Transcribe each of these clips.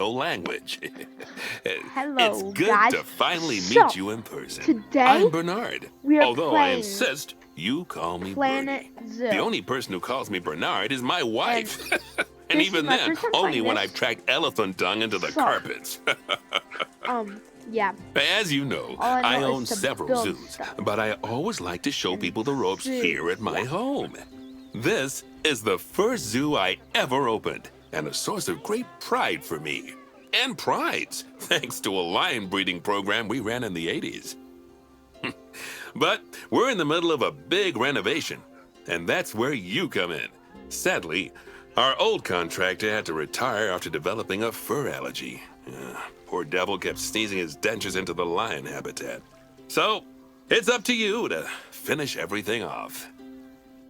language. It's Hello, good guys. to finally So, meet you in person. today I'm Bernard, we are although I playing insist you call me Planet Bernie. Zoo. The only person who calls me Bernard is my wife. And this is even my then, first time only playing when this. I've tracked elephant dung into the So, carpets. Yeah. As you know, All I I know own is to several build zoos, stuff. but I always like to show And people the ropes here at my zoos, yeah. home. This is the first zoo I ever opened, and a source of great pride for me. And prides, thanks to a lion breeding program we ran in the 80s. But we're in the middle of a big renovation, and that's where you come in. Sadly, our old contractor had to retire after developing a fur allergy. Poor devil kept sneezing his dentures into the lion habitat. So, it's up to you to finish everything off.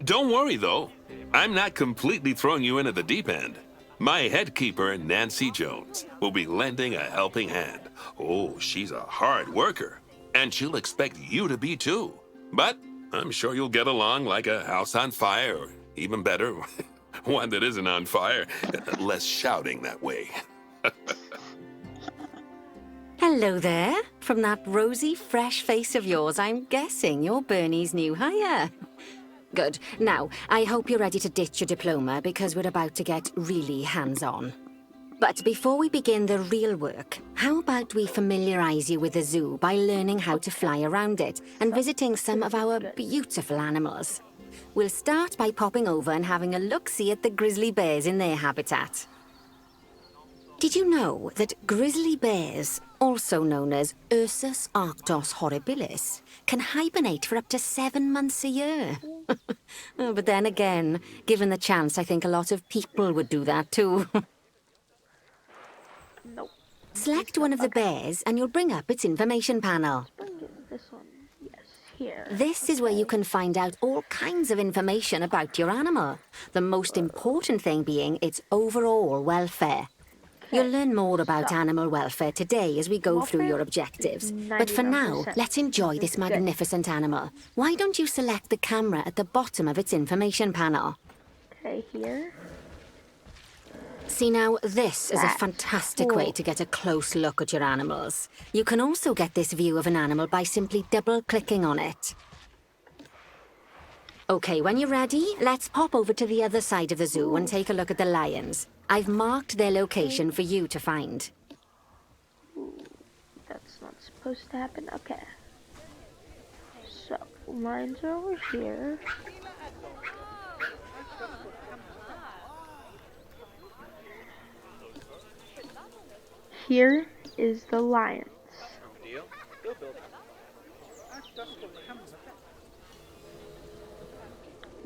Don't worry, though. I'm not completely throwing you in at the deep end. My head keeper, Nancy Jones, will be lending a helping hand. Oh, she's a hard worker, and she'll expect you to be too. But I'm sure you'll get along like a house on fire, or even better, one that isn't on fire. Less shouting that way. Hello there. From that rosy, fresh face of yours, I'm guessing you're Bernie's new hire. Good. Now, I hope you're ready to ditch your diploma because we're about to get really hands-on. But before we begin the real work, how about we familiarize you with the zoo by learning how to fly around it and visiting some of our beautiful animals? We'll start by popping over and having a look-see at the grizzly bears in their habitat. Did you know that grizzly bears, also known as Ursus arctos horribilis, can hibernate for up to 7 months a year? Oh, but then again, given the chance, I think a lot of people would do that too. Nope. Select one of the bears and you'll bring up its information panel. This one. Yes, here. This is where you can find out all kinds of information about your animal. The most important thing being its overall welfare. You'll learn more about animal welfare today as we go through your objectives. But for now, 99%. let's enjoy this magnificent animal. Why don't you select the camera at the bottom of its information panel? Okay, here. See now, this is a That's fantastic way cool. to get a close look at your animals. You can also get this view of an animal by simply double-clicking on it. Okay, when you're ready, let's pop over to the other side of the zoo and take a look at the lions. I've marked their location for you to find. Ooh, that's not supposed to happen. Okay. So, lions are over here. Here is the lions.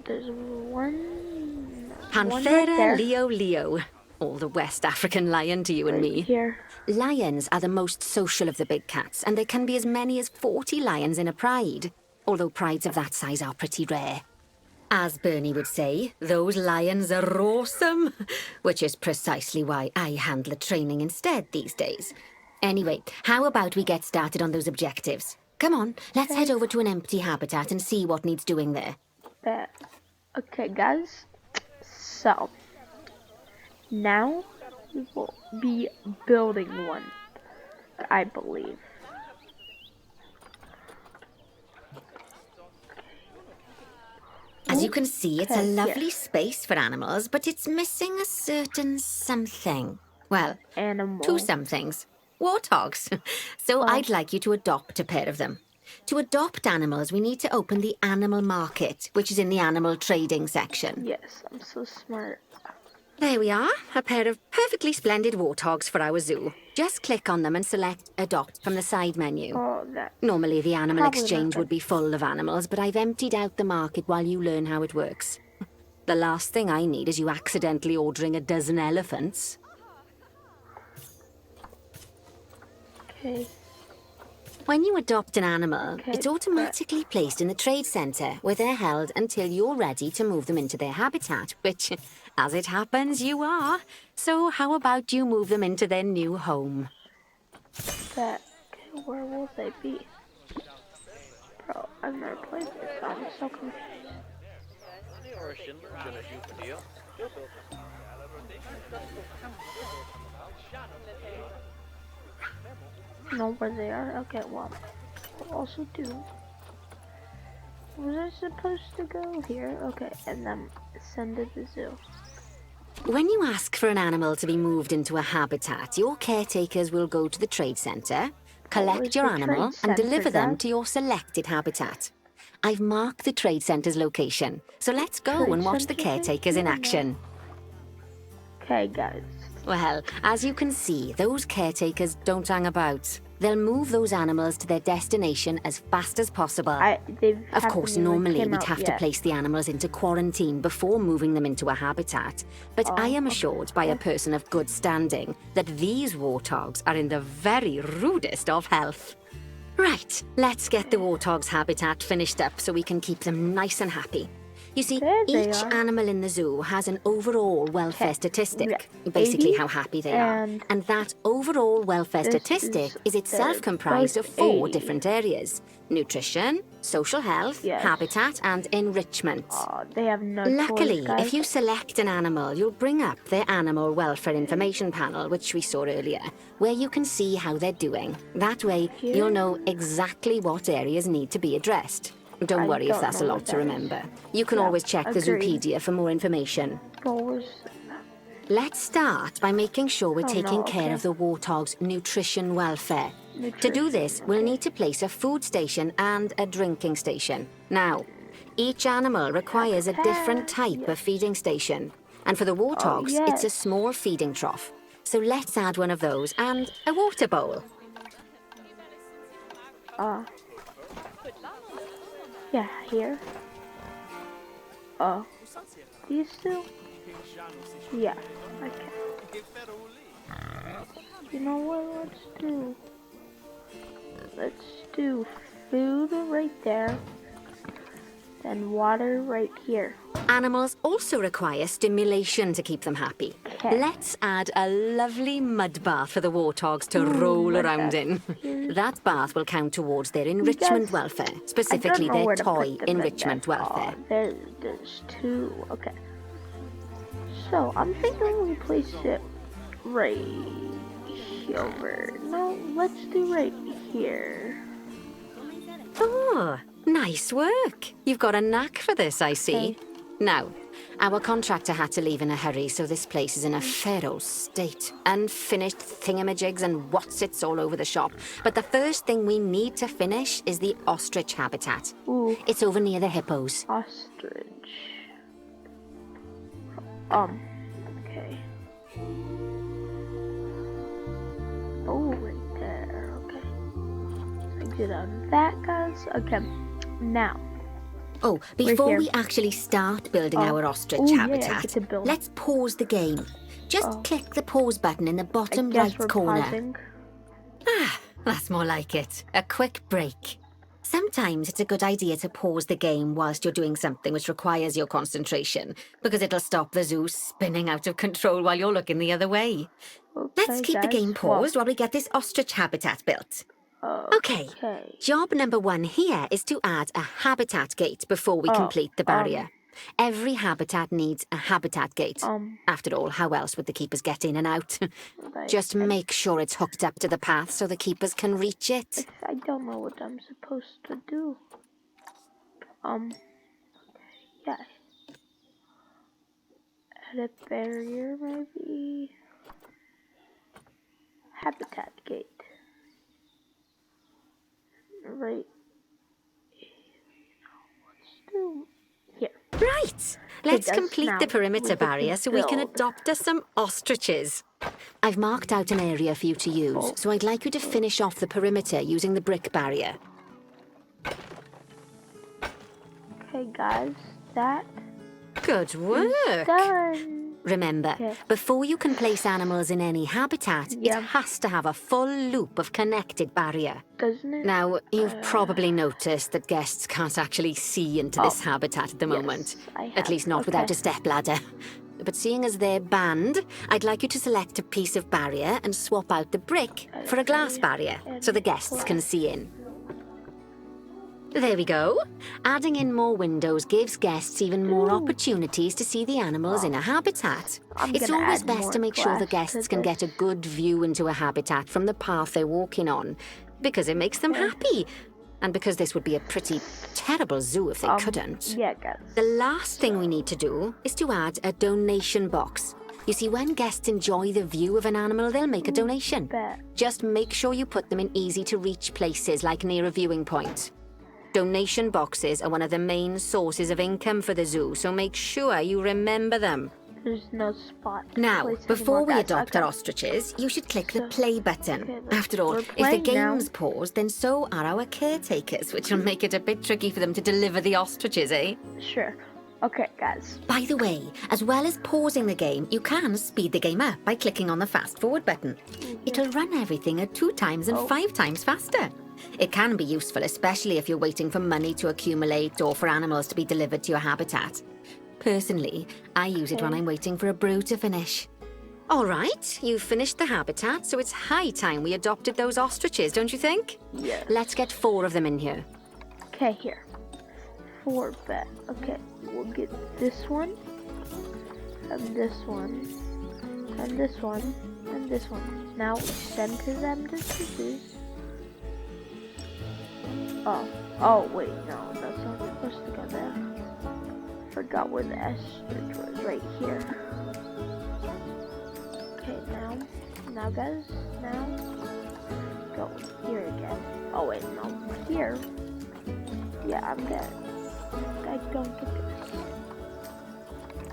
There's one right Panthera there. leo, or the West African lion to you and Right me. here. Lions are the most social of the big cats, and there can be as many as 40 lions in a pride, although prides of that size are pretty rare. As Bernie would say, those lions are awesome, which is precisely why I handle the training instead these days. Anyway, how about we get started on those objectives? Come on, let's head over to an empty habitat and see what needs doing there. Okay, guys. So, now we will be building one, I believe. As you can see, it's a Okay, lovely here. space for animals, but it's missing a certain something. Well, Animal. 2 somethings. Warthogs. So I'd like you to adopt a pair of them. To adopt animals, we need to open the animal market, which is in the animal trading section. Yes, I'm so smart. There we are, a pair of perfectly splendid warthogs for our zoo. Just click on them and select Adopt from the side menu. Oh, that. Normally the animal Probably not exchange good. would be full of animals, but I've emptied out the market while you learn how it works. The last thing I need is you accidentally ordering a dozen elephants. Okay. When you adopt an animal, Okay, it's automatically placed in the trade centre, where they're held until you're ready to move them into their habitat, which, as it happens, you are. So how about you move them into their new home? That. Okay, where will they be? Bro, I've never played this, so I'm so confused. Know where they are? Okay, well, we'll also do. Was I supposed to go here? Okay, and then send to the zoo. When you ask for an animal to be moved into a habitat, your caretakers will go to the trade centre, collect Where's your the animal, trade and deliver centre, them guys? to your selected habitat. I've marked the trade centre's location, so let's go Trade and watch the centre? caretakers in Yeah. action. Okay, guys. Well, as you can see, those caretakers don't hang about. They'll move those animals to their destination as fast as possible. Of course, normally we'd have to place the animals into quarantine before moving them into a habitat. But I am assured by a person of good standing that these warthogs are in the very rudest of health. Right, let's get the warthog's habitat finished up so we can keep them nice and happy. You see, There they each are. animal in the zoo has an overall welfare statistic, Yeah. basically 80, how happy they are. and And that overall welfare this statistic is is itself the comprised of both 4 80. different areas: nutrition, social health, Yes. habitat, and enrichment. They have no Luckily, choice, guys. if you select an animal, you'll bring up their animal welfare information panel, which we saw earlier, where you can see how they're doing. That way, Here? you'll know exactly what areas need to be addressed. Don't I worry if don't that's a know lot what to that is. remember. You can Yeah, always check the agreed. Zoopedia for more information. Always. Let's start by making sure we're Oh, taking no, care okay. of the warthog's nutrition welfare. To do this, we'll need to place a food station and a drinking station. Now, each animal requires a different type of feeding station. And for the warthogs, it's a yes. small feeding trough. So let's add one of those and a water bowl. Yeah, here. These two? Yeah, okay. You know what, let's do food right there, then water right here. Animals also require stimulation to keep them happy. Okay. Let's add a lovely mud bath for the warthogs to roll mud around bath. in. Here's- That bath will count towards their enrichment guys- welfare, I specifically don't know their where to put toy them in enrichment there. welfare. There's 2, okay. So, I'm thinking we place it right over. No, let's do right here. Oh, nice work. You've got a knack for this, I see. Okay. Now, our contractor had to leave in a hurry, so this place is in a fair old state. Unfinished thingamajigs and whatsits all over the shop. But the first thing we need to finish is the ostrich habitat. Ooh, It's over near the hippos. ostrich. Okay. Oh, right there, okay. Exit on that, guys. Okay, now. Oh, before here. we actually start building Oh. our ostrich Ooh, yeah, I habitat, get to build. let's pause the game. Just click the pause button in the I bottom guess right we're corner. pausing. That's more like it. A quick break. Sometimes it's a good idea to pause the game whilst you're doing something which requires your concentration, because it'll stop the zoo spinning out of control while you're looking the other way. Let's Okay, keep the guys, game paused while we get this ostrich habitat built. Okay. Okay. Job number 1 here is to add a habitat gate before we complete the barrier. Every habitat needs a habitat gate. After all, how else would the keepers get in and out? Just make sure it's hooked up to the path so the keepers can reach it. I don't know what I'm supposed to do. Yeah. Edit barrier, maybe. Habitat gate. Right. Let's do here. Right. Let's does complete now. the We perimeter get to barrier so we can build. adopt us some ostriches. I've marked out an area for you to use, so I'd like you to finish off the perimeter using the brick barrier. Okay, guys, that Good work. done. Remember, Yeah. before you can place animals in any habitat, Yeah. it has to have a full loop of connected barrier. Doesn't it? Now, you've probably noticed that guests can't actually see into this habitat at the moment. I At have. least not without Okay. a stepladder. But seeing as they're banned, I'd like you to select a piece of barrier and swap out the brick for a glass barrier so the guests can see in. There we go. Adding in more windows gives guests even more Ooh. opportunities to see the animals in a habitat. I'm It's gonna always add best more to make sure the glass to guests can get a this. good view into a habitat from the path they're walking on, because it makes them Okay. happy. And because this would be a pretty terrible zoo if they couldn't. Yeah, guys. The last thing we need to do is to add a donation box. You see, when guests enjoy the view of an animal, they'll make a donation. Bet. Just make sure you put them in easy-to-reach places, like near a viewing point. Donation boxes are one of the main sources of income for the zoo, so make sure you remember them. There's no spot. to Now, place before anymore, we guys. adopt Okay. our ostriches, you should click the So- play button. okay, After all, we're if the playing now. game's paused, then so are our caretakers, which will make it a bit tricky for them to deliver the ostriches, eh? Sure. Okay, guys. By the way, as well as pausing the game, you can speed the game up by clicking on the fast forward button. It'll run everything at 2 times and 5 times faster. It can be useful, especially if you're waiting for money to accumulate or for animals to be delivered to your habitat. Personally, I use it when I'm waiting for a brew to finish. All right, you've finished the habitat, so it's high time we adopted those ostriches, don't you think? Yes. Let's get 4 of them in here. Okay, here. 4 bet. Okay, we'll get this one, and this one, and this one, and this one. Now center them to scissors. Oh wait, no, that's not supposed to go there. Forgot where the ostrich was, right here. Okay, now guys, now go here again. Oh wait, no, here. Yeah, I'm dead. I don't get this.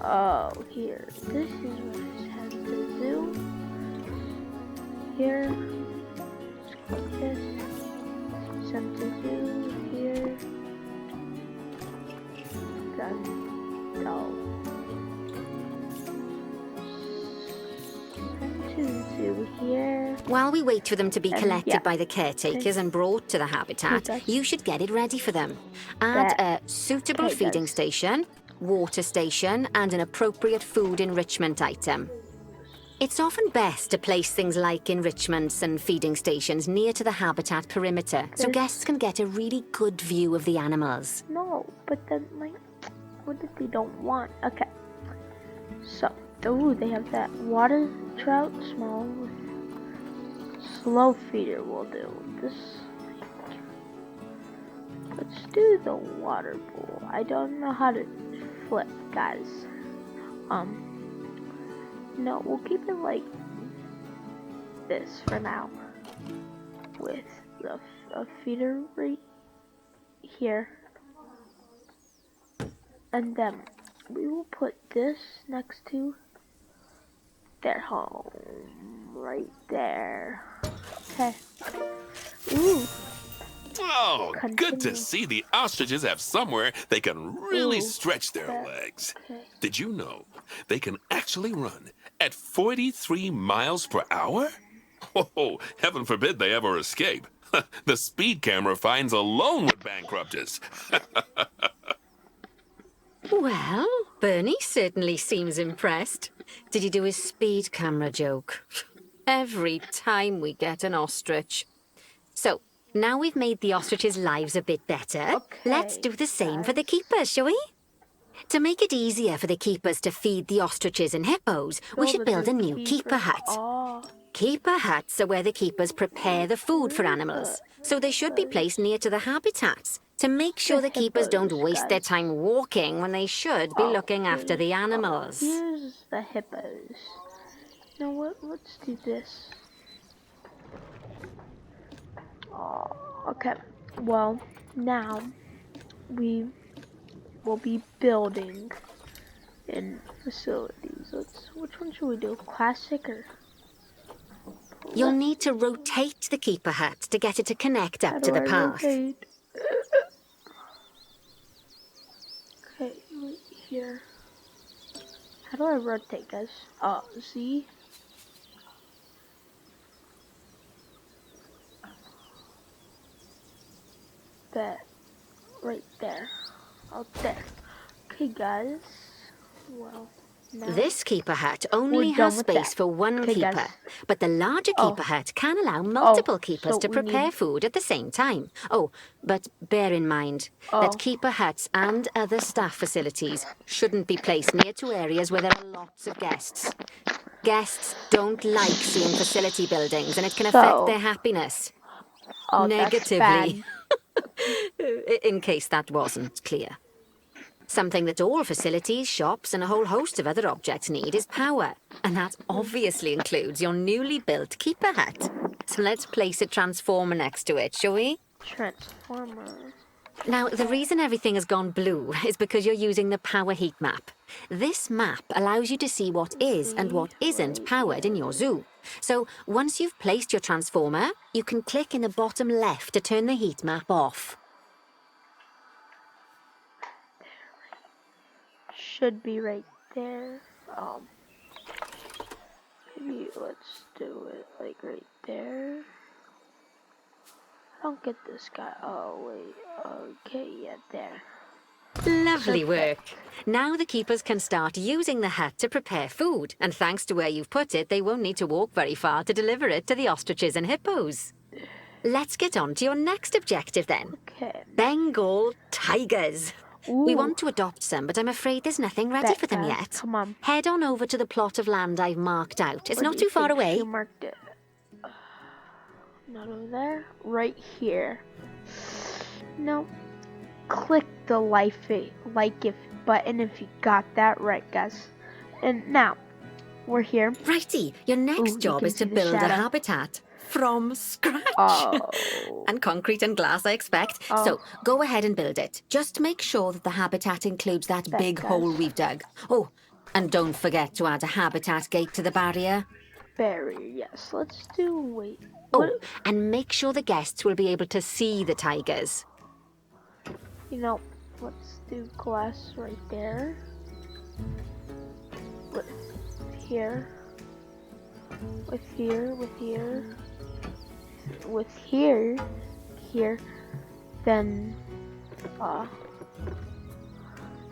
Oh, here. This is where it has the zoo. Here. Just click this. Send to zoo. Here. Done. Oh. Send to zoo here. While we wait for them to be collected yeah. by the caretakers and brought to the habitat, Okay. you should get it ready for them. Add That- a suitable okay, feeding guys. station, water station, and an appropriate food enrichment item. It's often best to place things like enrichments and feeding stations near to the habitat perimeter, so This- guests can get a really good view of the animals. No, but then, like, what if they don't want? Okay. So, ooh, they have that water trout small. Slow feeder will do. This. Let's do the water bowl. I don't know how to flip, guys. No, we'll keep it like this for now. With a feeder right here. And then we will put this next to their home. Right there. Okay. Ooh. Oh, good to Continue. see the ostriches have somewhere they can really Ooh, stretch their that- legs. Okay. Did you know they can actually run at 43 miles per hour? Oh, heaven forbid they ever escape. The speed camera fines alone would bankrupt us. Well, Bernie certainly seems impressed. Did he do his speed camera joke? Every time we get an ostrich. So, now we've made the ostriches' lives a bit better, let's do the same for the keepers, shall we? To make it easier for the keepers to feed the ostriches and hippos, we should build a new keeper hut. Oh, Keeper huts are where the keepers prepare the food for animals, so they should be placed near to the habitats to make sure the keepers don't hippos, waste their guys. time walking when they should be looking after the animals. here's the hippos. You know what? Let's do this. Oh, okay. Well, now we will be building in facilities. Which one should we do? Classic or? You'll need to rotate the keeper hut to get it to connect How up to do the I path. rotate? Okay, right here. How do I rotate, guys? Z. That. Right there. Out there. Okay, guys. Well, Now, This keeper hut only We're done has with space that. for one Okay, keeper, guys. but the larger Oh. keeper hut can allow multiple keepers so to we prepare need- food at the same time. Oh, but bear in mind Oh. that keeper huts and other staff facilities shouldn't be placed near to areas where there are lots of guests. Guests don't like seeing facility buildings, and it can affect So- their happiness. Oh, Negatively. That's bad. In case that wasn't clear. Something that all facilities, shops, and a whole host of other objects need is power. And that obviously includes your newly built keeper hut. So let's place a transformer next to it, shall we? Transformer. Now, the reason everything has gone blue is because you're using the power heat map. This map allows you to see what is and what isn't powered in your zoo. So once you've placed your transformer, you can click in the bottom left to turn the heat map off. Should be right there. Maybe let's do it like right there. I don't get this guy. Oh wait. Okay, yeah, there. Lovely work. Perfect. Now the keepers can start using the hut to prepare food, and thanks to where you've put it, they won't need to walk very far to deliver it to the ostriches and hippos. Let's get on to your next objective then. Okay. Bengal tigers. We Ooh. want to adopt some, but I'm afraid there's nothing ready Bet, for them guys. yet. Come on. Head on over to the plot of land I've marked out. It's Where not do you too far think away. You marked it. Not over there. Right here. No. Click the like if button if you got that right, guys. And now we're here. Righty, your next you job can is to see the build a shadow. habitat from scratch. Oh. And concrete and glass, I expect. Oh. So go ahead and build it. Just make sure that the habitat includes that That big does. hole we've dug. Oh, and don't forget to add a habitat gate to the barrier. Barrier, yes. Let's do. Wait. Oh, What? and make sure the guests will be able to see the tigers. You know, let's do glass right there. With here. With here. With here. With here. Here. Then, I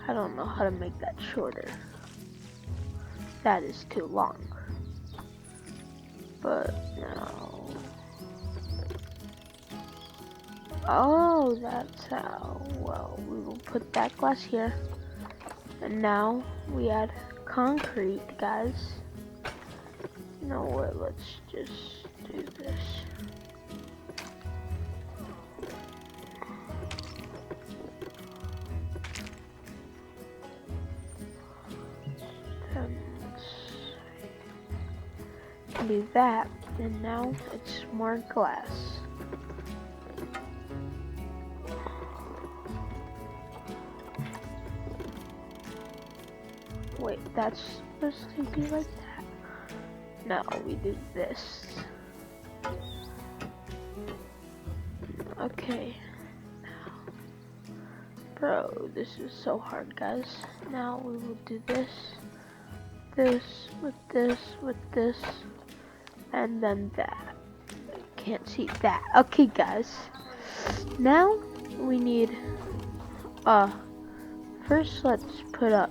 don't know how to make that shorter. That is too long. But no. Oh, that's how. Well, we will put that glass here. And now we add concrete, guys. You know what? Let's just do this. Then let's do that. And now it's more glass. Wait, that's supposed to be like that? No, we do this. Okay. Bro, this is so hard, guys. Now we will do this. This, with this, with this. And then that. Can't see that. Okay, guys. Now we need, first let's put up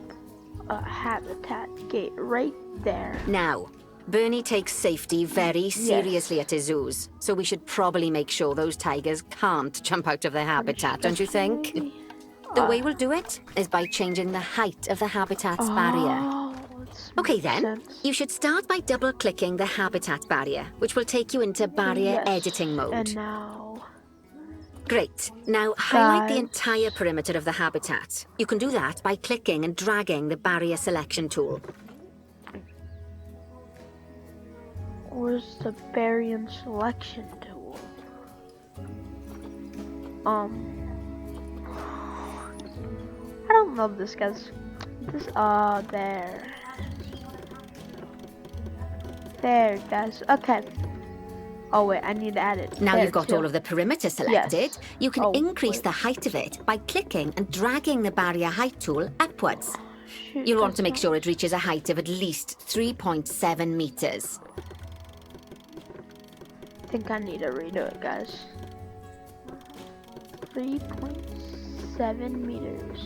a habitat gate right there. Now, Bernie takes safety very seriously at his zoos, so we should probably make sure those tigers can't jump out of their habitat, don't you think? Maybe. The way we'll do it is by changing the height of the habitat's barrier. Oh, let's Okay make then, sense. you should start by double-clicking the habitat barrier, which will take you into barrier Yes. editing mode. And now, Great. Now highlight the Guys. entire perimeter of the habitat. You can do that by clicking and dragging the barrier selection tool. where's the barium selection tool? I don't know this, guys. This, there. There, guys. Okay. Oh wait, I need to add it. Now there you've got too. all of the perimeter selected, Yes. you can Oh, increase wait. the height of it by clicking and dragging the barrier height tool upwards. Shoot, You'll want to that's make not- sure it reaches a height of at least 3.7 meters. I think I need to redo it, guys. 3.7 meters.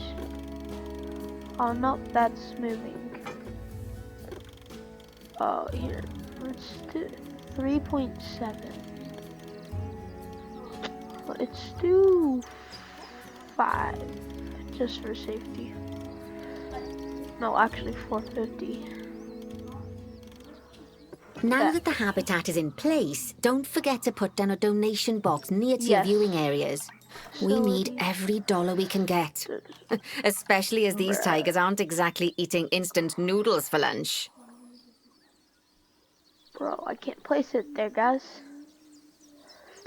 Oh no, that's moving. Oh, here. Let's do 3.7. Let's do 5, just for safety. No, actually 450. Now that the habitat is in place, don't forget to put down a donation box near to your Yes. viewing areas. We need Facility. every dollar we can get. Especially as these tigers aren't exactly eating instant noodles for lunch. Bro, I can't place it there, guys.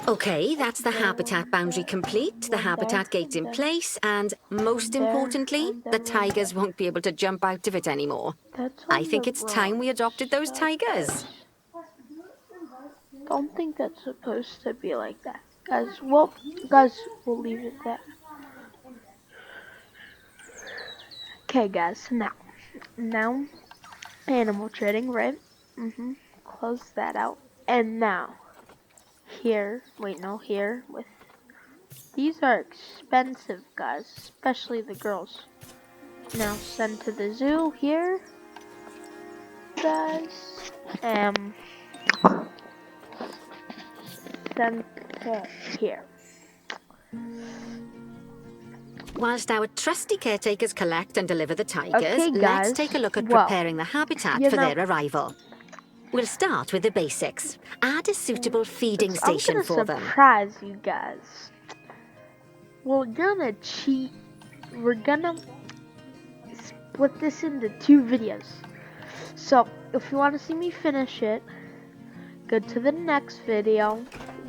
Okay, that's the habitat boundary complete, the habitat gate in place, and most importantly, the tigers won't be able to jump out of it anymore. That's I on think the it's time we adopted those wrong tigers. side. Don't think that's supposed to be like that. Guys, well, guys, we'll leave it there. Okay, guys, now, animal trading, right? Close that out. And now, here, these are expensive, guys, especially the girls. Now, send to the zoo here, guys, send to here. Whilst our trusty caretakers collect and deliver the tigers, Okay, let's guys. take a look at Well, preparing the habitat you for know- their arrival. We'll start with the basics. Add a suitable feeding station I'm for gonna them. surprise you guys. We're gonna cheat. We're gonna split this into 2 videos. So, if you want to see me finish it, go to the next video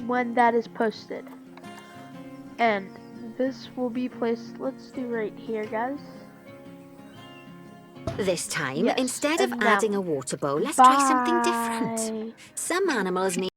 when that is posted. And this will be placed, let's do right here, guys. This time, Yes, instead of and now- adding a water bowl, let's try something Bye. different. Some animals need